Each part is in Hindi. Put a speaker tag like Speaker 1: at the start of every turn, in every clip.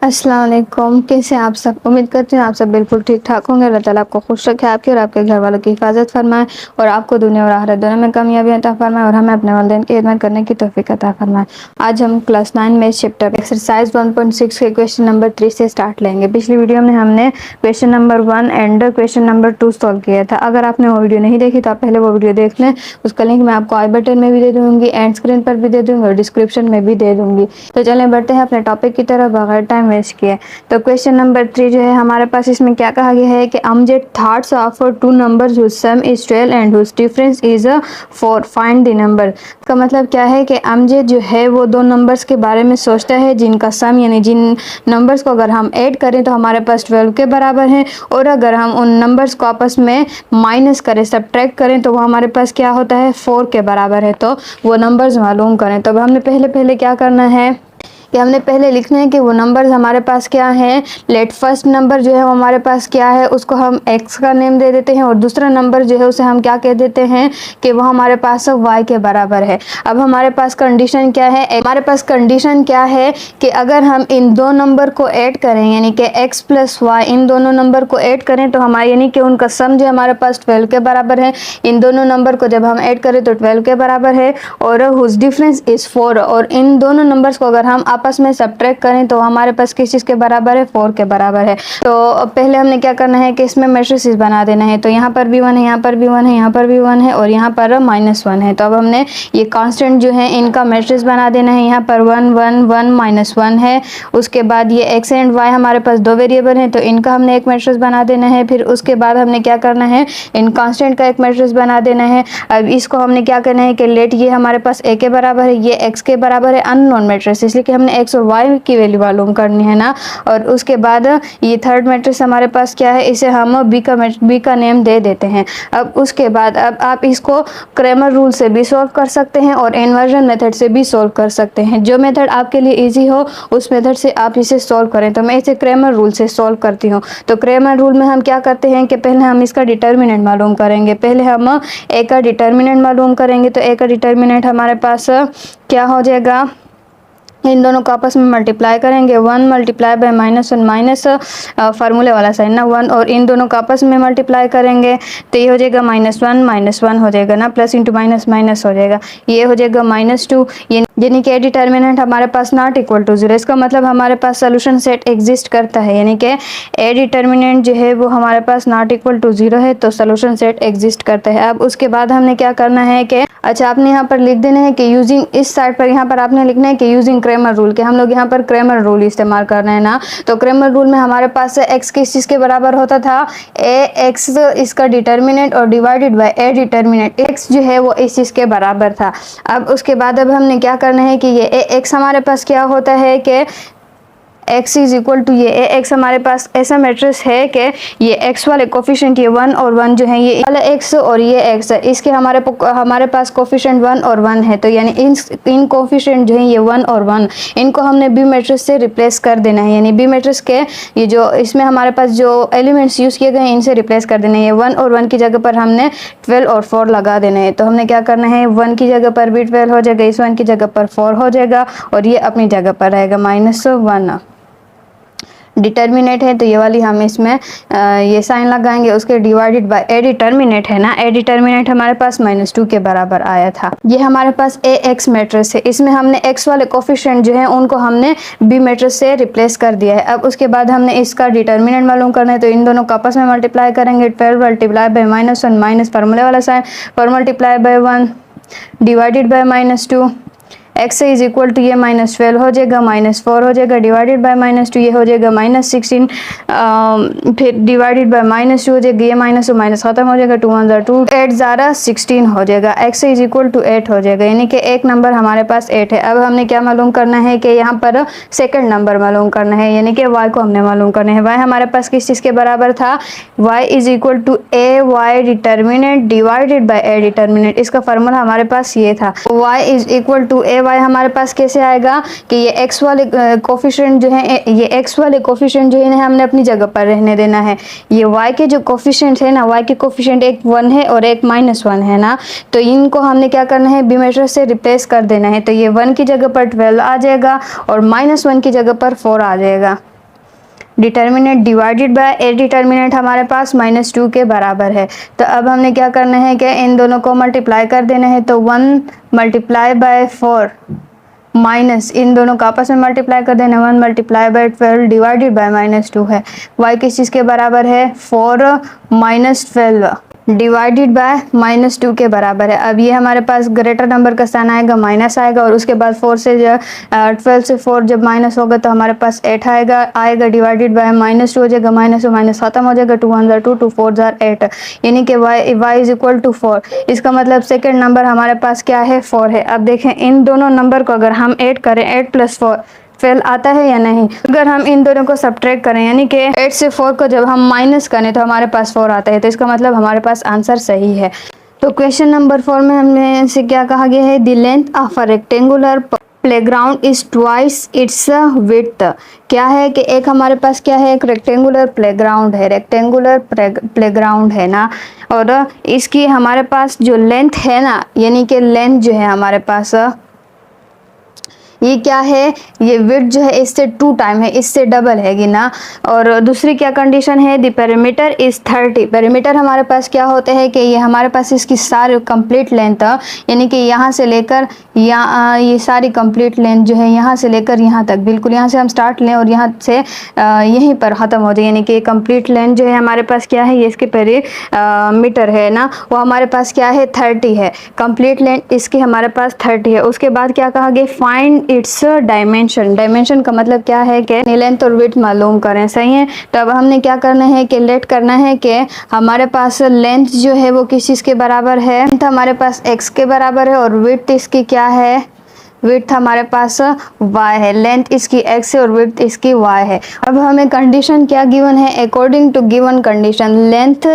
Speaker 1: अस्सलाम वालेकुम। कैसे हैं आप सब? उम्मीद करती हूँ आप सब बिल्कुल ठीक ठाक होंगे। अल्लाह ताला आपको खुश रखे, आपके और आपके घर वालों की हिफाजत फरमाए और आपको दुनिया और आखिरत दोनों में कामयाबी अता फरमाए और हमें अपने वालिदैन की खिदमत करने की तौफीक अता फरमाए। आज हम क्लास 9 में चैप्टर एक्सरसाइज 1.6 के क्वेश्चन नंबर 3 से स्टार्ट लेंगे। पिछली वीडियो में हमने question number 1 and question number 2 solve किया था। अगर आपने वो वीडियो नहीं देखी तो आप पहले वो वीडियो देख लें। उसका लिंक मैं आपको आई बटन में भी दे दूंगी, एंड स्क्रीन पर भी दे दूंगी और डिस्क्रिप्शन में भी दे दूंगी। तो चलें बढ़ते हैं अपने टॉपिक की तरफ बगैर टाइम वेस्ट किए। तो क्वेश्चन नंबर 3 जो है हमारे पास, इसमें क्या कहा गया है कि Amjad thoughts of two numbers whose sum is 12 and whose difference is 4, find the number. का मतलब क्या है कि अमजद जो है वो दो नंबर्स के बारे में सोचता है जिनका सम यानी जिन नंबर्स को अगर हम ऐड करें तो हमारे पास 12 के बराबर है, और अगर हम उन नंबर्स को आपस में माइनस करें, सब्ट्रैक्ट करें तो वो हमारे पास क्या होता है, 4 के बराबर है। तो वो नंबर्स मालूम करें। तो अब हमने पहले क्या करना है कि हमने पहले लिखना है कि वो नंबर्स हमारे पास क्या हैं। लेट फर्स्ट नंबर जो है वो हमारे पास क्या है, उसको हम x का नेम दे देते हैं, और दूसरा नंबर जो है उसे हम क्या कह देते हैं कि वो हमारे पास y के बराबर है। अब हमारे पास कंडीशन क्या है, हमारे पास कंडीशन क्या है कि अगर हम इन दो नंबर को ऐड करें यानी कि x प्लस वाई, इन दोनों नंबर को ऐड करें तो हमारे यानी कि उनका सम जो हमारे पास 12 के बराबर है। इन दोनों नंबर को जब हम ऐड करें तो 12 के बराबर है, और हुज डिफरेंस इज 4, और इन दोनों नंबर्स को अगर हम आपस में सब्ट्रैक्ट करें तो हमारे पास किस चीज़ के बराबर है, 4 के बराबर है। तो पहले हमने क्या करना है कि इसमें मैट्रिसेस बना देना है। तो यहाँ पर भी 1 है, यहाँ पर भी 1 है, यहाँ पर भी 1 है और यहाँ पर -1 है। तो अब हमने ये कांस्टेंट जो है इनका मैट्रिक्स बना देना है। यहाँ पर 1 1 1 -1 है। उसके बाद ये x एंड y हमारे पास दो वेरिएबल हैं तो इनका हमने एक मैट्रिक्स बना देना है। फिर उसके बाद हमने क्या करना है, इन कांस्टेंट का एक मैट्रिक्स बना देना है। अब इसको हमने क्या करना है कि लेट ये हमारे पास a के बराबर है, ये x के बराबर है, अननोन मैट्रिक्स, इसलिए कि हमने x और y की वैल्यू मालूम करनी है ना। और उसके बाद ये थर्ड मैट्रिक्स हमारे पास क्या है, इसे हम b का नेम दे देते हैं। अब उसके बाद अब आप इसको क्रैमर रूल से भी सॉल्व कर सकते हैं और इन्वर्जन मेथड से भी सॉल्व कर सकते हैं। जो मेथड आपके लिए इजी हो उस मेथड से आप इसे सॉल्व करें। तो मैं इसे क्रैमर रूल से सॉल्व करती हूँ। तो क्रैमर रूल में हम क्या करते हैं कि पहले हम इसका डिटर्मिनेंट मालूम करेंगे। पहले हम a का डिटर्मिनेंट मालूम करेंगे। तो a का डिटर्मिनेंट हमारे पास क्या हो जाएगा, इन दोनों को आपस में मल्टीप्लाई करेंगे। 1 मल्टीप्लाई बाय -1 माइनस फार्मूले वाला साइन ना 1, और इन दोनों को आपस में मल्टीप्लाई करेंगे तो ये हो जाएगा -1 हो जाएगा ना, प्लस इंटू माइनस माइनस हो जाएगा, ये हो जाएगा -2। यानी कि डिटर्मिनेंट हमारे पास नॉट इक्वल टू 0। इसका मतलब हमारे पास सोल्यूशन सेट एग्जिस्ट करता है, यानी कि ए डिटर्मिनेंट जो है वो हमारे पास नॉट इक्वल टू 0 है तो सोल्यूशन सेट एग्जिस्ट करता है। अब उसके बाद हमने क्या करना है कि अच्छा आपने यहाँ पर लिख देना है कि यूजिंग, इस साइड पर यहाँ पर आपने लिखना है कि यूजिंग क्रैमर रूल, के हम लोग यहाँ पर क्रैमर रूल इस्तेमाल कर रहे हैं ना। तो क्रैमर रूल में हमारे पास x किस चीज़ के बराबर होता था, ax इसका डिटर्मिनेंट और divided by a determinant, x जो है वो इस चीज़ के बराबर था। अब उसके बाद अब हमने क्या करना है कि ये ax हमारे पास क्या होता है कि x इज इक्वल टू ये x हमारे पास ऐसा मैट्रिक्स है कि ये x वाले कोफिशिएंट ये 1 और 1 जो है, ये वाला x और ये x है, इसके हमारे पास कोफिशिएंट 1 और 1 है। तो यानी इन कोफिशिएंट जो है ये 1 और 1, इनको हमने b मैट्रिक्स से रिप्लेस कर देना है। यानी b मैट्रिक्स के ये जो इसमें हमारे पास जो एलिमेंट्स यूज़ किए गए हैं इनसे रिप्लेस कर देना है। ये 1 और 1 की जगह पर हमने 12 और 4 लगा देना है। तो हमने क्या करना है, 1 की जगह पर भी 12 हो जाएगा, इस 1 की जगह पर 4 हो जाएगा और ये अपनी जगह पर रहेगा -1। डिटर्मिनेंट है तो ये वाली हम इसमें ये साइन लगाएंगे। उसके डिवाइडेड बाय ए डिटर्मिनेंट है ना, ए डिटर्मिनेंट हमारे पास -2 के बराबर आया था। ये हमारे पास ax मैट्रिक्स है, इसमें हमने x वाले कोफिशिएंट जो है उनको हमने b मैट्रिक्स से रिप्लेस कर दिया है। अब उसके बाद हमने इसका डिटर्मिनेंट मालूम करना है। तो इन दोनों को आपस में मल्टीप्लाई करेंगे। 12 मल्टीप्लाई बाय -1 माइनस फार्मूले वाला sign, 4 multiply by 1 divided by -2, x is equal to ये -12 हो जाएगा, -4 हो जाएगा, डिवाइडेड बाय -2 ये हो जाएगा -16, फिर डिवाइडेड बाय -2 हो जाएगा, ये माइनस और माइनस खत्म हो जाएगा, 2 1 ज़ा 2, 8 ज़ारा 16 हो जाएगा, x इज इक्वल टू 8 हो जाएगा, यानी कि एक नंबर हमारे पास 8 है। अब हमने क्या मालूम करना है कि यहाँ पर सेकंड नंबर मालूम करना है, यानी कि y को हमने मालूम करना है। y हमारे पास किस चीज़ के बराबर था, y is equal to A Y determinant divided by A determinant, इसका फार्मूला हमारे पास ये था। y is equal to A Y हमारे पास कैसे आएगा कि ये x वाले कोफिशिएंट जो है, ये x वाले कोफिशिएंट जो है इन्हें हमने अपनी जगह पर रहने देना है। ये y के जो कोफिशिएंट है ना, y के कोफिशिएंट एक 1 है और एक -1 है ना, तो इनको हमने क्या करना है, b मैट्रिक्स से रिप्लेस कर देना है। तो ये 1 की जगह पर 12 आ जाएगा और -1 की जगह पर 4 आ जाएगा। Determinant divided by A determinant हमारे पास -2 के बराबर है। तो अब हमने क्या करना है कि इन दोनों को मल्टीप्लाई कर देना है। तो 1 मल्टीप्लाई बाय 4 माइनस इन दोनों का आपस में मल्टीप्लाई कर देना, 1 मल्टीप्लाई बाय 12 डिवाइडेड बाय -2 है। y किस चीज़ के बराबर है? 4 माइनस 12 डिवाइडेड बाय -2 के बराबर है। अब ये हमारे पास ग्रेटर नंबर का साइन आएगा, माइनस आएगा, और उसके बाद 4 से 12 से 4 जब माइनस होगा तो हमारे पास 8 आएगा डिवाइडेड बाय -2 हो जाएगा, माइनस माइनस खत्म हो जाएगा, 2 1 जार 2 2 4 जार 8, यानी कि y इज इक्वल टू 4। इसका मतलब सेकेंड नंबर हमारे पास क्या है? 4 है। अब देखें इन दोनों नंबर को अगर हम ऐड करें, 8 + 4 फेल आता है या नहीं? अगर हम इन दोनों को सब्ट्रैक्ट करें, यानी कि 8 से 4 को जब हम माइनस करें तो हमारे पास 4 आता है, तो इसका मतलब हमारे पास आंसर सही है। तो क्वेश्चन नंबर 4 में हमने से क्या कहा गया है? The length of a rectangular playground is twice its width. क्या है कि एक हमारे पास क्या है? एक रेक्टेंगुलर प्लेग्राउंड है, रेक्टेंगुलर प्लेग्राउंड है ना, और इसकी हमारे पास जो लेंथ है ना, यानी कि लेंथ जो है हमारे पास ये क्या है? ये विड्थ जो है इससे 2 टाइम है, इससे डबल हैगी ना। और दूसरी क्या कंडीशन है? The perimeter is 30। पेरीमीटर हमारे पास क्या होते हैं कि ये हमारे पास इसकी सारी कंप्लीट लेंथ, यानी कि यहाँ से लेकर यहाँ ये सारी कंप्लीट लेंथ जो है यहाँ से लेकर यहाँ तक, बिल्कुल यहाँ से हम स्टार्ट लें और यहाँ से यहीं पर ख़त्म हो जाए, यानी कि कंप्लीट लेंथ जो है हमारे पास क्या है? ये इसके पेरीमीटर है ना, वो हमारे पास क्या है? 30 है। कंप्लीट लेंथ इसकी हमारे पास 30 है। उसके बाद क्या कहा गया? Find its dimension. डायमेंशन का मतलब क्या है कि लेंथ और विड्थ मालूम करें, सही है। तो अब हमने क्या करना है कि लेट करना है कि हमारे पास लेंथ जो है वो किस चीज़ के बराबर है? लेंथ हमारे पास x के बराबर है, और विड्थ इसकी क्या है? विड्थ हमारे पास y है। लेंथ इसकी x है और विड्थ इसकी y है। अब हमें कंडीशन क्या गिवन है? According to given condition length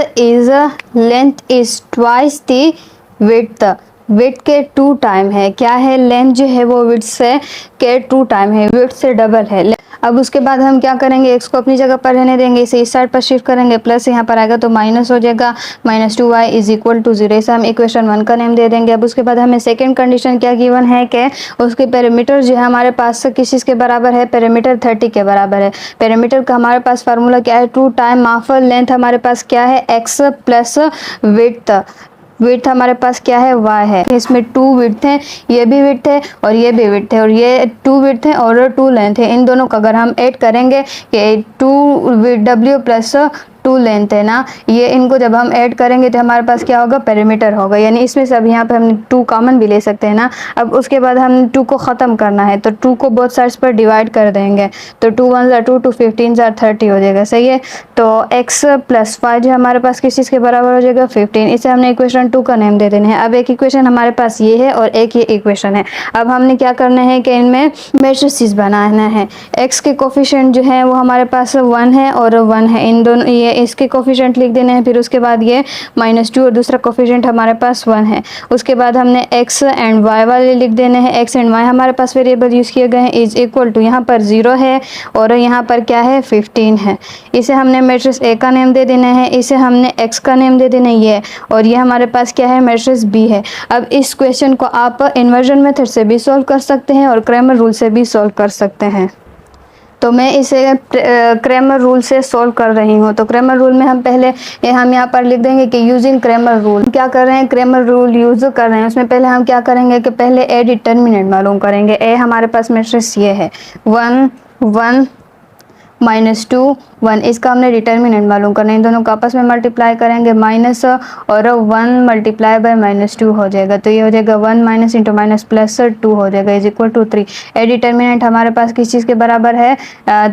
Speaker 1: is twice the width. Width के 2 टाइम है। क्या है? लेंथ जो है वो विड्थ से के 2 टाइम है, विड्थ से डबल है। अब उसके बाद हम क्या करेंगे? x को अपनी जगह पर रहने देंगे, इसे इस साइड पर शिफ्ट करेंगे, प्लस यहाँ पर आएगा तो माइनस हो जाएगा, -2y इज इक्वल टू 0। इसे हम इक्वेशन 1 का नेम दे देंगे। अब उसके बाद हमें सेकंड कंडीशन क्या गिवन है कि उसके पेरीमीटर जो है हमारे पास किस चीज़ के बराबर है? पेरीमीटर 30 के बराबर है। पेरीमीटर का हमारे पास फार्मूला क्या है? 2 टाइम ऑफ लेंथ हमारे पास क्या है? x plus width. विड्थ हमारे पास क्या है? y है। इसमें 2 विड्थ है, ये भी विड्थ है और ये भी विड्थ है, और ये 2 विड्थ है और 2 लेंथ है। इन दोनों को अगर हम ऐड करेंगे कि 2 w प्लस 2 लेंथ है ना, ये इनको जब हम ऐड करेंगे तो हमारे पास क्या होगा? पेरीमीटर होगा। यानी इसमें से अब यहाँ पे हम 2 कॉमन भी ले सकते हैं ना। अब उसके बाद हम 2 को ख़त्म करना है, तो 2 को बोथ साइड्स पर डिवाइड कर देंगे, तो 2 1 जार 2 2 15 जार 30 हो जाएगा, सही है। तो x प्लस 5 जो हमारे पास किस चीज़ के बराबर हो जाएगा? 15। इसे हमने इक्वेशन 2 का नेम दे देना है। अब एक इक्वेशन हमारे पास ये है और एक ये इक्वेशन है। अब हमने क्या करना है कि इनमें मैट्रिसेस बनाना है। x के कोफिशिएंट जो है वो हमारे पास 1 है और 1 है, इन दोनों ये इसके कोफिशिएंट लिख देने हैं। फिर उसके बाद ये -2 और दूसरा कोफिशिएंट हमारे पास 1 है। उसके बाद हमने x एंड y वाले लिख देने हैं। x एंड y हमारे पास वेरिएबल यूज़ किए गए हैं। इज इक्वल टू यहाँ पर 0 है और यहाँ पर क्या है? 15 है। इसे हमने मैट्रिक्स A का नेम दे देना है, इसे हमने x का नेम दे देना है ये, और ये हमारे पास क्या है? मैट्रिक्स B है। अब इस क्वेश्चन को आप इन्वर्जन मेथड से भी सॉल्व कर सकते हैं और क्रैमर रूल से भी सॉल्व कर सकते हैं। तो मैं इसे क्रैमर रूल से सॉल्व कर रही हूँ। तो क्रैमर रूल में हम पहले हम यहाँ पर लिख देंगे कि यूजिंग क्रैमर रूल। क्या कर रहे हैं? क्रैमर रूल यूज़ कर रहे हैं। उसमें पहले हम क्या करेंगे कि पहले ए डिटर्मिनेंट मालूम करेंगे। ए हमारे पास मैट्रिक्स ये है 1 1 -2 1, इसका हमने डिटर्मिनेंट मालूम करना है। इन दोनों को आपस में मल्टीप्लाई करेंगे, माइनस और 1 मल्टीप्लाई बाय -2 हो जाएगा, तो ये हो जाएगा 1 माइनस इंटू माइनस प्लस 2 हो जाएगा is equal to 3। A determinant हमारे पास किस चीज़ के बराबर है?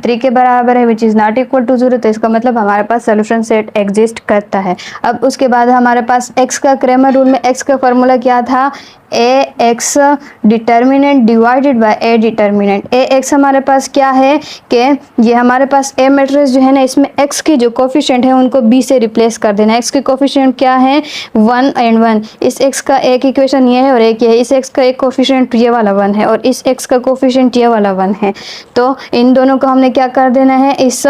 Speaker 1: 3 के बराबर है, which is not equal to 0। तो इसका मतलब हमारे पास सोल्यूशन सेट एग्जिस्ट करता है। अब उसके बाद हमारे पास एक्स का क्रैमर रूल में एक्स का फॉर्मूला क्या था? A X determinant divided by A determinant. A X हमारे पास क्या है कि ये हमारे पास ए मैट्रिक्स जो है ना, इसमें x की जो कोफिशिएंट है उनको b से रिप्लेस कर देना। x के कोफिशिएंट क्या है? 1 एंड 1। इस x का एक इक्वेशन ये है और एक ये है। इस x का एक कोफिशिएंट ये वाला 1 है और इस x का कोफिशिएंट ये वाला 1 है। तो इन दोनों को हमने क्या कर देना है? इस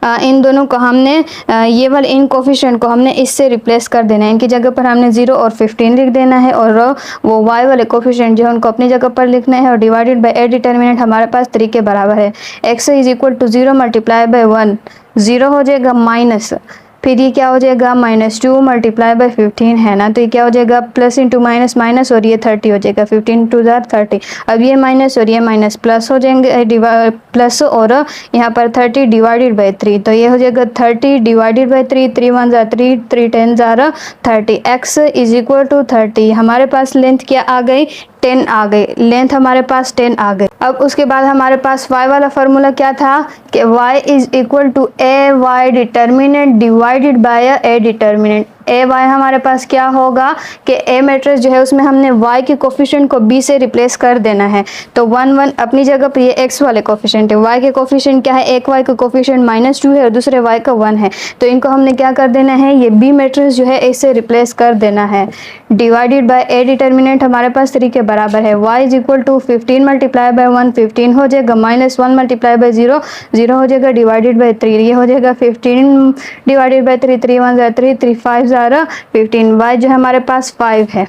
Speaker 1: इन दोनों को हमने ये वाले इन कोफिशिएंट को हमने इससे रिप्लेस कर देना है। इनकी जगह पर हमने 0 और 15 लिख देना है और वो y वाले कोफिशिएंट जो है उनको अपनी जगह पर लिखना है और डिवाइडेड बाय ए डिटर्मिनेंट हमारे पास 3 के बराबर है। x is equal to 0 multiply by 1, 0 हो जाएगा माइनस, फिर ये क्या हो जाएगा -2 मल्टीप्लाई बाय 15 है ना, तो ये क्या हो जाएगा प्लस इंटू माइनस माइनस और ये 30 हो जाएगा, 15 टू जार 30। अब ये माइनस और ये माइनस प्लस हो जाएंगे, प्लस और यहाँ पर 30 डिवाइडेड बाय 3, तो ये हो जाएगा 30 डिवाइडेड बाय 3, 3 1 जार 3, 3 10 जार 30। x इज इक्वल टू 30, हमारे पास लेंथ क्या आ गई 10 आ गई, लेंथ हमारे पास 10 आ गई। अब उसके बाद हमारे पास y वाला फार्मूला क्या था कि y is equal to A Y determinant divided by A determinant. A Y हमारे पास क्या होगा कि ए मैट्रिक्स जो है उसमें हमने y के कोफिशिएंट को b से रिप्लेस कर देना है, तो 1 1 अपनी जगह पर ये x वाले कोफिशिएंट है, y के कोफिशिएंट क्या है, एक y का कोफिशिएंट -2 है और दूसरे y का 1 है, तो इनको हमने क्या कर देना है, ये b मैट्रिक्स जो है इससे रिप्लेस कर देना है। डिवाइडेड बाय ए डिटर्मिनेंट हमारे पास 3 के बराबर है, y is equal to 15 multiply by 1, 15 हो जाएगा, -1 मल्टीप्लाई बाय 0, 0 हो जाएगा, डिवाइडेड बाय 3, ये हो जाएगा 15 डिवाइडेड बाय 3, 3 1 जार 3, 3 5 जार 15। y जो हमारे पास 5 है,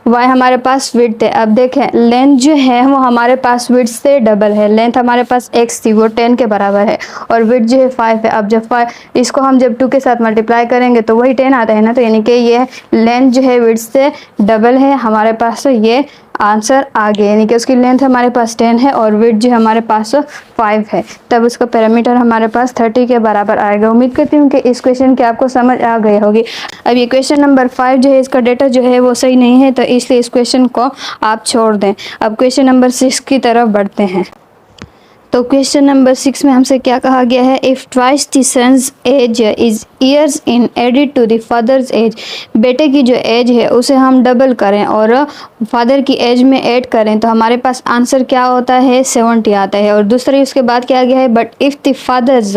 Speaker 1: y हमारे पास विड्थ है। अब देखें लेंथ जो है वो हमारे पास विड्थ से डबल है, लेंथ हमारे पास x थी वो 10 के बराबर है और विड्थ जो है 5 है। अब जब 5 इसको हम जब 2 के साथ मल्टीप्लाई करेंगे तो वही 10 आता है ना, तो यानी कि ये लेंथ जो है विड्थ से डबल है हमारे पास, तो ये आंसर आ गया, यानी कि उसकी लेंथ हमारे पास 10 है और विड्थ जो हमारे पास 5 है, तब उसका पैरामीटर हमारे पास 30 के बराबर आएगा। उम्मीद करती हूँ कि इस क्वेश्चन की आपको समझ आ गई होगी। अब ये क्वेश्चन नंबर 5 जो है इसका डेटा जो है वो सही नहीं है, तो इसलिए इस क्वेश्चन को आप छोड़ दें। अब क्वेश्चन नंबर 6 की तरफ बढ़ते हैं। तो क्वेश्चन नंबर 6 में हमसे क्या कहा गया है, if twice the son's age is years in added to the father's age, बेटे की जो एज है उसे हम डबल करें और फादर की एज में ऐड करें तो हमारे पास आंसर क्या होता है 70 आता है। और दूसरी उसके बाद क्या गया है, बट इफ़ द फादर्स,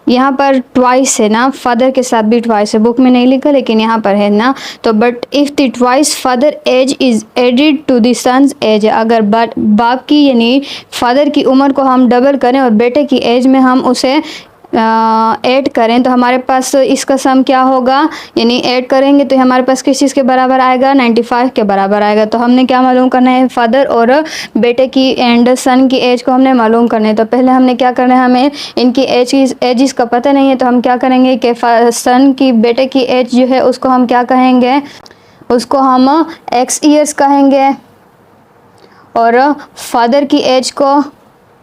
Speaker 1: यहाँ पर ट्वाइस है ना, फादर के साथ भी ट्वाइस है, बुक में नहीं लिखा लेकिन यहाँ पर है ना, तो but if the twice father age is added to the son's age, अगर बाप की यानी फादर की उम्र को हम डबल करें और बेटे की एज में हम उसे ऐड करें तो हमारे पास इसका सम क्या होगा, यानी ऐड करेंगे तो हमारे पास किस चीज़ के बराबर आएगा 95 के बराबर आएगा। तो हमने क्या मालूम करना है, फादर और बेटे की एंड सन की एज को हमने मालूम करना है। तो पहले हमने क्या करना है, हमें इनकी एज का पता नहीं है, तो हम क्या करेंगे कि सन की बेटे की एज जो है उसको हम क्या कहेंगे, उसको हम x ईयर्स कहेंगे और फादर की एज को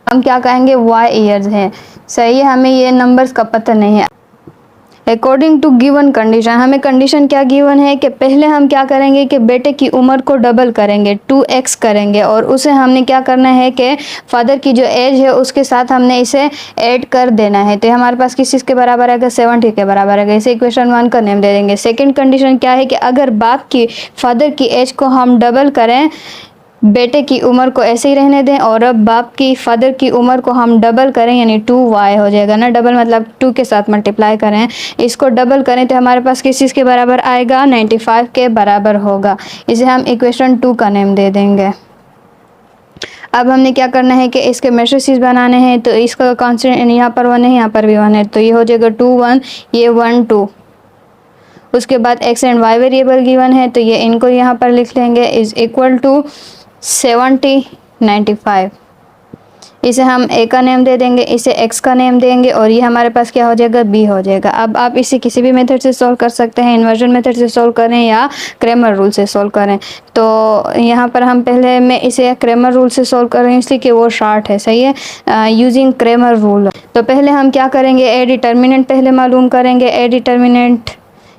Speaker 1: हम क्या कहेंगे y ईयर्स हैं। सही है, हमें ये नंबर्स का पता नहीं है। अकॉर्डिंग टू गिवन कंडीशन, हमें कंडीशन क्या गिवन है कि पहले हम क्या करेंगे कि बेटे की उम्र को डबल करेंगे, 2x करेंगे और उसे हमने क्या करना है कि फादर की जो एज है उसके साथ हमने इसे ऐड कर देना है। तो हमारे पास किस चीज़ के बराबर आएगा 70 के बराबर आएगा। इसे इक्वेशन 1 का नेम दे देंगे। सेकेंड कंडीशन क्या है कि अगर बाप की फादर की एज को हम डबल करें, बेटे की उम्र को ऐसे ही रहने दें और अब बाप की फादर की उम्र को हम डबल करें, यानी 2y हो जाएगा ना, डबल मतलब 2 के साथ मल्टीप्लाई करें, इसको डबल करें तो हमारे पास किस चीज़ के बराबर आएगा 95 के बराबर होगा। इसे हम इक्वेशन 2 का नेम दे देंगे। अब हमने क्या करना है कि इसके मैट्रिसेस बनाने हैं, तो इसका कॉन्स्टेंट यहाँ पर 1 है, यहाँ पर भी 1 है, तो ये हो जाएगा 2 1, ये 1 2। उसके बाद x and y variable given है, तो ये इनको यहाँ पर लिख लेंगे, इज इक्वल टू 70 95। इसे हम a का नेम दे देंगे, इसे x का नेम देंगे और ये हमारे पास क्या हो जाएगा b हो जाएगा। अब आप इसे किसी भी मेथड से सॉल्व कर सकते हैं, इन्वर्जन मेथड से सॉल्व करें या क्रैमर रूल से सॉल्व करें। तो यहाँ पर हम पहले मैं इसे क्रैमर रूल से सॉल्व कर रहे हैं इसलिए कि वो शॉर्ट है, सही है, यूजिंग क्रैमर रूल। तो पहले हम क्या करेंगे, ए डिटर्मिनेंट पहले मालूम करेंगे। ए डिटर्मिनेंट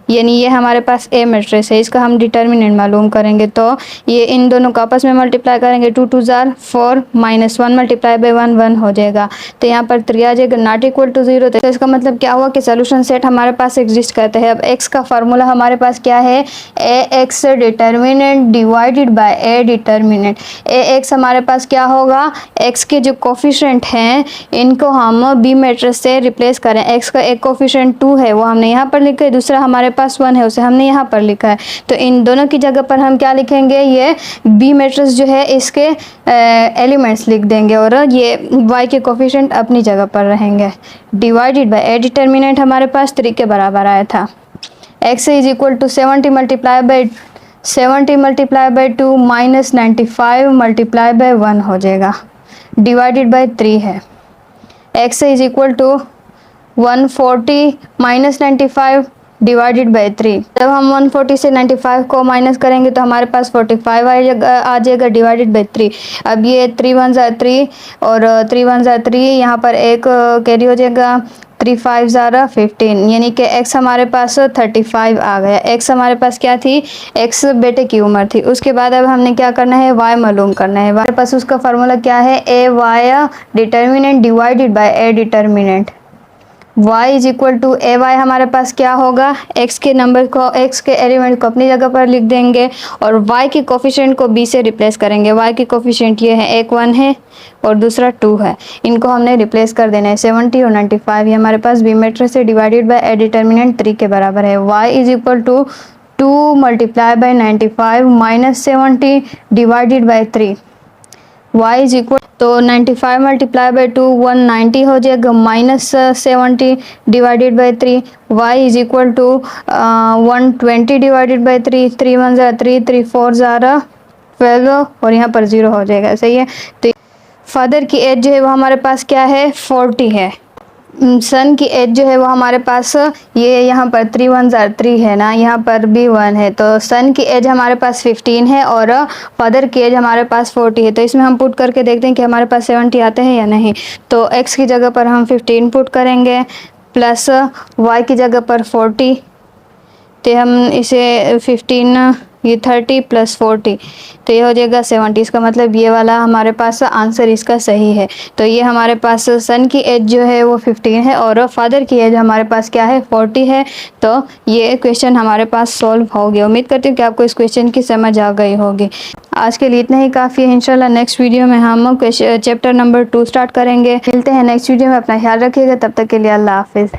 Speaker 1: यानी ये हमारे पास ए मैट्रिक्स है, इसका हम डिटर्मिनेंट मालूम करेंगे, तो ये इन दोनों को आपस में मल्टीप्लाई करेंगे, 2 2 जार 4 -1 मल्टीप्लाई बाय 1 1 हो जाएगा। तो यहाँ पर 3 आ जाएगा, नॉट इक्वल टू 0। तो इसका मतलब क्या हुआ कि सोल्यूशन सेट हमारे पास एग्जिस्ट करता है। अब x का फार्मूला हमारे पास क्या है, A X determinant divided by A determinant. A X हमारे पास क्या होगा, x के जो कोफिशिएंट हैं इनको हम b मैट्रिक्स से रिप्लेस करें। x का एक कोफिशिएंट 2 है वो हमने यहाँ पर लिखा है, दूसरा हमारे पास 1 है उसे हमने यहाँ पर लिखा है, तो इन दोनों की जगह पर हम क्या लिखेंगे, ये बी मैट्रिक्स जो है इसके एलिमेंट्स लिख देंगे और ये y के कोफिशिएंट अपनी जगह पर रहेंगे। डिवाइडेड बाय ए डिटर्मिनेंट हमारे पास 3 के बराबर आया था। x is equal to 70 multiply by 2 minus 95 multiply by 1 हो जाएगा, डिवाइडेड बाई 3 है। x is equal to 140 minus 95 divided by 3। जब हम 140 से 95 को माइनस करेंगे तो हमारे पास 45 आ जाएगा डिवाइडेड बाई 3। अब ये 3 1 ज़ा 3 और 3 1 ज़ा 3, यहाँ पर एक कैरी हो जाएगा, 3 5 ज़ारा 15, यानी कि x हमारे पास 35 आ गया। x हमारे पास क्या थी, x बेटे की उम्र थी। उसके बाद अब हमने क्या करना है, y मालूम करना है। हमारे पास उसका फार्मूला क्या है, A Y determinant divided by A determinant. y is equal to A Y हमारे पास क्या होगा, x के नंबर को, x के एलिमेंट को अपनी जगह पर लिख देंगे और y के कोफिशिएंट को b से रिप्लेस करेंगे। y के कोफिशिएंट ये है, एक 1 है और दूसरा 2 है, इनको हमने रिप्लेस कर देना है। 70 और 95 ये हमारे पास बी मैट्रिक्स से डिवाइडेड बाय ए डिटर्मिनेंट 3 के बराबर है। y is equal to 2 multiply by 95 minus 70 divided by 3। y is equal, तो 95 मल्टीप्लाई बाई 2 190 हो जाएगा, minus 70 divided by 3। y is equal to 120 divided by 3, 3 1 ज़ा 3, 3 4 ज़ारा 12 और यहाँ पर 0 हो जाएगा, सही है। तो फादर की एज जो है वो हमारे पास क्या है, 40 है। सन की एज जो है वो हमारे पास, ये यहाँ पर 3 1 ज़ा 3 है ना, यहाँ पर भी 1 है, तो सन की एज हमारे पास 15 है और फादर की एज हमारे पास 40 है। तो इसमें हम पुट करके देखते हैं कि हमारे पास 70 आते हैं या नहीं। तो x की जगह पर हम 15 पुट करेंगे प्लस y की जगह पर 40, तो हम इसे 15 ये 30 प्लस 40 तो ये हो जाएगा 70। इसका मतलब ये वाला हमारे पास आंसर इसका सही है। तो ये हमारे पास सन की एज जो है वो 15 है और फादर की एज हमारे पास क्या है, 40 है। तो ये क्वेश्चन हमारे पास सॉल्व हो गया। उम्मीद करती हूँ कि आपको इस क्वेश्चन की समझ आ गई होगी। आज के लिए इतना ही काफ़ी है। इंशाल्लाह नेक्स्ट वीडियो में हम चैप्टर नंबर 2 स्टार्ट करेंगे। मिलते हैं नेक्स्ट वीडियो में। अपना ख्याल रखिएगा, तब तक के लिए अल्लाह हाफिज़।